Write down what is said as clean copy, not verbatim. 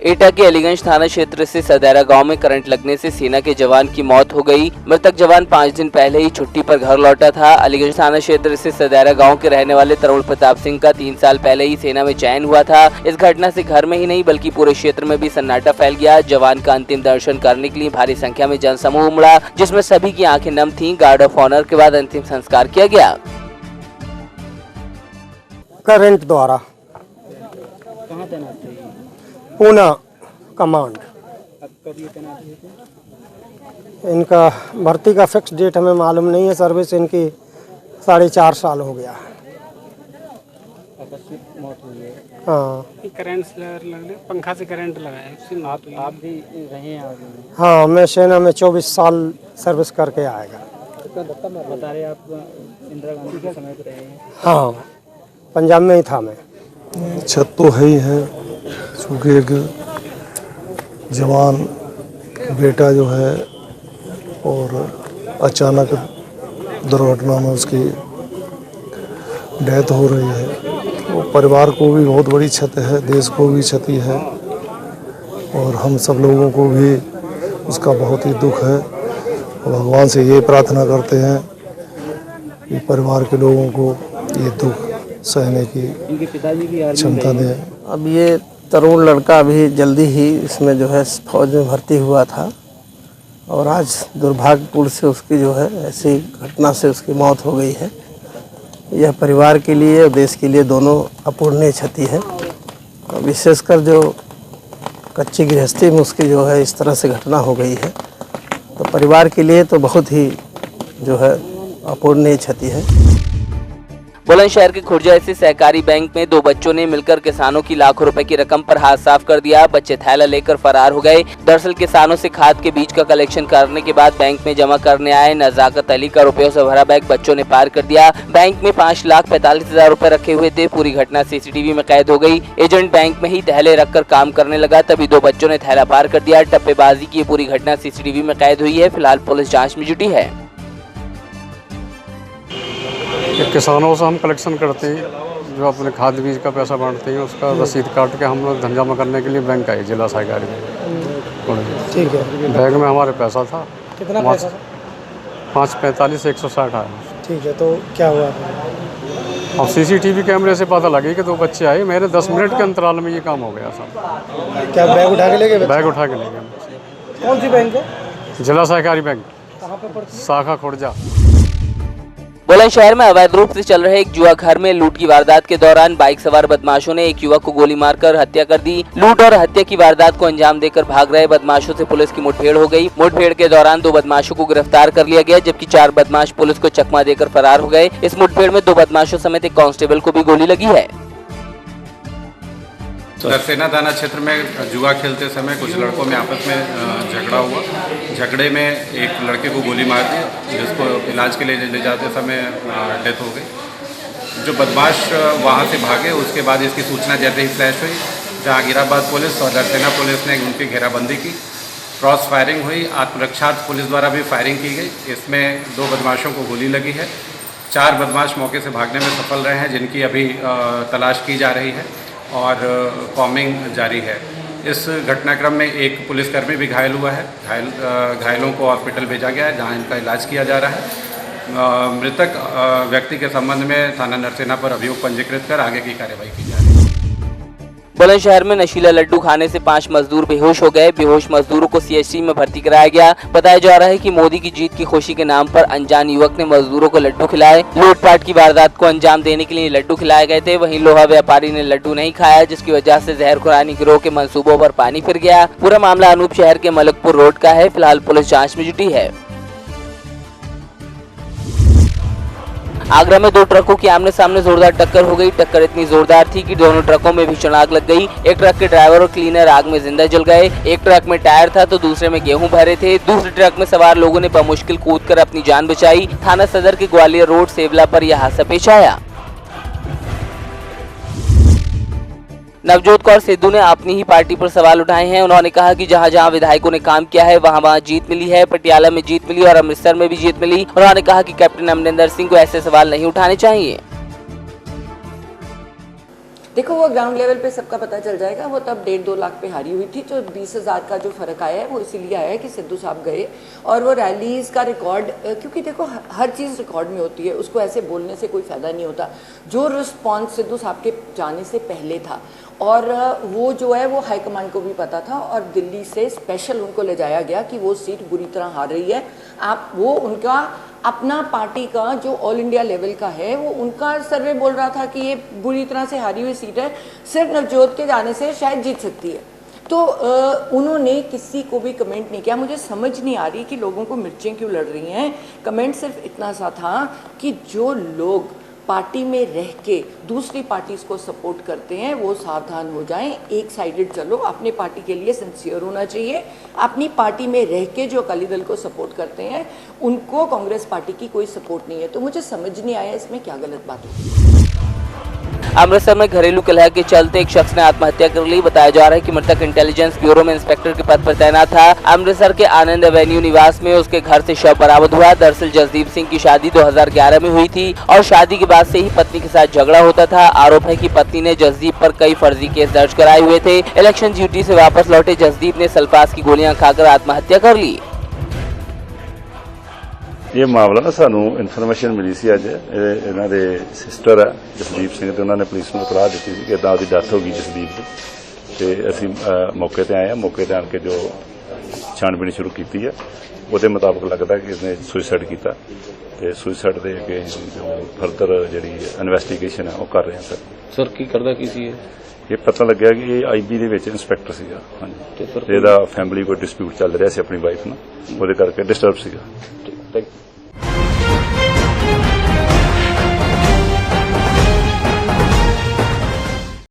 एटा के अलीगंज थाना क्षेत्र से सदैरा गांव में करंट लगने से सेना के जवान की मौत हो गई। मृतक जवान 5 दिन पहले ही छुट्टी पर घर लौटा था। अलीगंज थाना क्षेत्र से सदैरा गांव के रहने वाले तरुण प्रताप सिंह का 3 साल पहले ही सेना में चयन हुआ था। इस घटना से घर में ही नहीं बल्कि पूरे क्षेत्र में भी सन्नाटा फैल गया। जवान का अंतिम दर्शन करने के लिए भारी संख्या में जनसमूह उमड़ा, जिसमें सभी की आंखें नम थीं। गार्ड ऑफ ऑनर के बाद अंतिम संस्कार किया गया। करंट द्वारा कहाँ तैनात थे? पूना कमांड। अब कब ये तैनात हुए थे? इनका भर्ती का फिक्स डेट हमें मालूम नहीं है। सर्विस इनकी 4.5 साल हो गया। आकस्मिक मौत हुई है। हाँ करंट से लगने पंखा से करंट लगा है, उससे मौत हुई है। आप भी रहे हैं आगे में? हाँ, मैं सेना में 24 साल सर्विस करके आएगा। बता रहे आप इंदिरा गांधी के समय पे रहे हैं? हाँ, पंजाब में ही था मैं। छत तो है ही है, चूँकि एक जवान बेटा जो है और अचानक दुर्घटना में उसकी डेथ हो रही है, तो परिवार को भी बहुत बड़ी क्षति है, देश को भी क्षति है और हम सब लोगों को भी उसका बहुत ही दुख है। और भगवान से ये प्रार्थना करते हैं कि परिवार के लोगों को ये दुख सहने की इनके पिताजी भी आर्मी क्षमता में दें। अब ये तरुण लड़का अभी जल्दी ही इसमें जो है फौज में भर्ती हुआ था और आज दुर्भाग्यपूर्ण से उसकी जो है ऐसी घटना से उसकी मौत हो गई है। यह परिवार के लिए और देश के लिए दोनों अपूरणीय क्षति है। और विशेषकर जो कच्ची गृहस्थी में उसकी जो है इस तरह से घटना हो गई है, तो परिवार के लिए तो बहुत ही जो है अपूरणीय क्षति है। बुलंदशहर के खुर्जा स्थित सहकारी बैंक में 2 बच्चों ने मिलकर किसानों की लाखों रुपए की रकम पर हाथ साफ कर दिया। बच्चे थैला लेकर फरार हो गए। दरअसल किसानों से खाद के बीज का कलेक्शन करने के बाद बैंक में जमा करने आए नजाकत अली का रुपयों से भरा बैग बच्चों ने पार कर दिया। बैंक में 5,45,000 रुपए रखे हुए थे। पूरी घटना सीसीटीवी में कैद हो गई। एजेंट बैंक में ही थैले रखकर काम करने लगा, तभी 2 बच्चों ने थैला पार कर दिया। टप्पेबाजी की पूरी घटना सीसीटीवी में कैद हुई है। फिलहाल पुलिस जाँच में जुटी है। किसानों से हम कलेक्शन करते हैं, जो अपने खाद बीज का पैसा बांटते हैं, उसका रसीद काट के हम लोग धन जमा करने के लिए बैंक आए जिला सहकारी में। ठीक है। बैंक में हमारे पैसा था। कितना पैसा? 545 160 आया। ठीक है, तो क्या हुआ? अब सीसीटीवी कैमरे से पता लगी कि 2 बच्चे आए। मेरे 10 मिनट के अंतराल में ये काम हो गया सब। क्या बैग उठा के ले गए? बैग उठा के ले गए। कौन सी बैंक है? जिला सहकारी बैंक, कहाँ पे पड़ती है? शाखा खुर्जा। बुलंदशहर में अवैध रूप से चल रहे एक जुआ घर में लूट की वारदात के दौरान बाइक सवार बदमाशों ने एक युवक को गोली मारकर हत्या कर दी। लूट और हत्या की वारदात को अंजाम देकर भाग रहे बदमाशों से पुलिस की मुठभेड़ हो गई। मुठभेड़ के दौरान 2 बदमाशों को गिरफ्तार कर लिया गया, जबकि 4 बदमाश पुलिस को चकमा देकर फरार हो गए। इस मुठभेड़ में 2 बदमाशों समेत एक कांस्टेबल को भी गोली लगी है। नरसेना थाना क्षेत्र में जुआ खेलते समय कुछ लड़कों में आपस में झगड़ा हुआ। झगड़े में एक लड़के को गोली मार दी, जिसको इलाज के लिए ले जाते समय डेथ हो गई। जो बदमाश वहां से भागे, उसके बाद इसकी सूचना जैसे ही फ्लैश हुई, जहांगीराबाद पुलिस और नरसेना पुलिस ने उनकी घेराबंदी की। क्रॉस फायरिंग हुई। आत्मरक्षार्थ पुलिस द्वारा भी फायरिंग की गई। इसमें 2 बदमाशों को गोली लगी है। 4 बदमाश मौके से भागने में सफल रहे हैं, जिनकी अभी तलाश की जा रही है और कॉमिंग जारी है। इस घटनाक्रम में एक पुलिसकर्मी भी घायल हुआ है। घायलों को हॉस्पिटल भेजा गया है, जहां इनका इलाज किया जा रहा है। मृतक व्यक्ति के संबंध में थाना नरसेना पर अभियोग पंजीकृत कर आगे की कार्रवाई की जा रही है। बुलंदशहर में नशीला लड्डू खाने से 5 मजदूर बेहोश हो गए। बेहोश मजदूरों को सीएचसी में भर्ती कराया गया। बताया जा रहा है कि मोदी की जीत की खुशी के नाम पर अनजान युवक ने मजदूरों को लड्डू खिलाए। लूटपाट की वारदात को अंजाम देने के लिए लड्डू खिलाए गए थे। वहीं लोहा व्यापारी ने लड्डू नहीं खाया, जिसकी वजह से जहर खुरानी गिरोह के मंसूबों पर पानी फिर गया। पूरा मामला अनूप शहर के मलकपुर रोड का है। फिलहाल पुलिस जाँच में जुटी है। आगरा में 2 ट्रकों की आमने सामने जोरदार टक्कर हो गई। टक्कर इतनी जोरदार थी कि दोनों ट्रकों में भीषण आग लग गई। एक ट्रक के ड्राइवर और क्लीनर आग में जिंदा जल गए। एक ट्रक में टायर था तो दूसरे में गेहूं भरे थे। दूसरे ट्रक में सवार लोगों ने बमुश्किल कूदकर अपनी जान बचाई। थाना सदर के ग्वालियर रोड सेवला पर यह हादसा पेश आया। नवजोत कौर सिद्धू ने अपनी ही पार्टी पर सवाल उठाए हैं। उन्होंने कहा कि जहां जहां विधायकों ने काम किया है वहां जीत मिली है। पटियाला में जीत मिली और अमृतसर में भी जीत मिली। उन्होंने कहा कि कैप्टन अमरिंदर सिंह को ऐसे सवाल नहीं उठाने चाहिए। देखो वो ग्राउंड लेवल पे सबका पता चल जाएगा। वो तब 1.5-2 लाख पे हारी हुई थी, तो 20,000 का जो फर्क आया है वो इसीलिए आया है कि सिद्धू साहब गए और वो रैलीज का रिकॉर्ड, क्योंकि देखो हर चीज़ रिकॉर्ड में होती है, उसको ऐसे बोलने से कोई फ़ायदा नहीं होता। जो रिस्पॉन्स सिद्धू साहब के जाने से पहले था और वो जो है वो हाईकमांड को भी पता था और दिल्ली से स्पेशल उनको ले जाया गया कि वो सीट बुरी तरह हार रही है। आप वो उनका अपना पार्टी का जो ऑल इंडिया लेवल का है वो उनका सर्वे बोल रहा था कि ये बुरी तरह से हारी हुई सीट है, सिर्फ नवजोत के जाने से शायद जीत सकती है। तो उन्होंने किसी को भी कमेंट नहीं किया। मुझे समझ नहीं आ रही कि लोगों को मिर्चें क्यों लड़ रही हैं। कमेंट सिर्फ इतना सा था कि जो लोग पार्टी में रह के दूसरी पार्टीज को सपोर्ट करते हैं वो सावधान हो जाएं, एक साइडेड चलो, अपने पार्टी के लिए सिंसियर होना चाहिए। अपनी पार्टी में रह के जो अकाली दल को सपोर्ट करते हैं उनको कांग्रेस पार्टी की कोई सपोर्ट नहीं है। तो मुझे समझ नहीं आया इसमें क्या गलत बात होगी। अमृतसर में घरेलू कलह के चलते एक शख्स ने आत्महत्या कर ली। बताया जा रहा है कि मृतक इंटेलिजेंस ब्यूरो में इंस्पेक्टर के पद पर तैनात था। अमृतसर के आनंद एवेन्यू निवास में उसके घर से शव बरामद हुआ। दरअसल जसदीप सिंह की शादी 2011 में हुई थी और शादी के बाद से ही पत्नी के साथ झगड़ा होता था। आरोप है कि पत्नी ने जसदीप पर कई फर्जी केस दर्ज कराए हुए थे। इलेक्शन ड्यूटी से वापस लौटे जसदीप ने सल्फास की गोलियां खाकर आत्महत्या कर ली। ये मामला ना सानू इन्फॉर्मेशन मिली सी अज इन्हां दे सिस्टर है जसदीप सिंह ते उन्होंने पुलिस नूं इतलाह दी सी कि इदां दी डेथ हो गई जसदीप दी ते असीं मौके ते आए हैं। मौके ते आण के जो छानबीन शुरू की है ਉਹਦੇ मुताबिक लगता कि इसने सुइसाइड किया ते सुइसाइड दे अगे जो फर्दर जिहड़ी इन्वेस्टिगेशन है वो कर रहे हैं। सर की करदा की सी ये पता लग्या कि ये IB ਦੇ ਵਿੱਚ इंस्पैक्टर ਸੀਗਾ। ਹਾਂਜੀ ਤੇ ਇਹਦਾ फैमिली कोई डिस्प्यूट चल रहा ਸੀ अपनी वाइफ ਨਾਲ, ਉਹਦੇ ਕਰਕੇ डिस्टर्ब ਸੀਗਾ।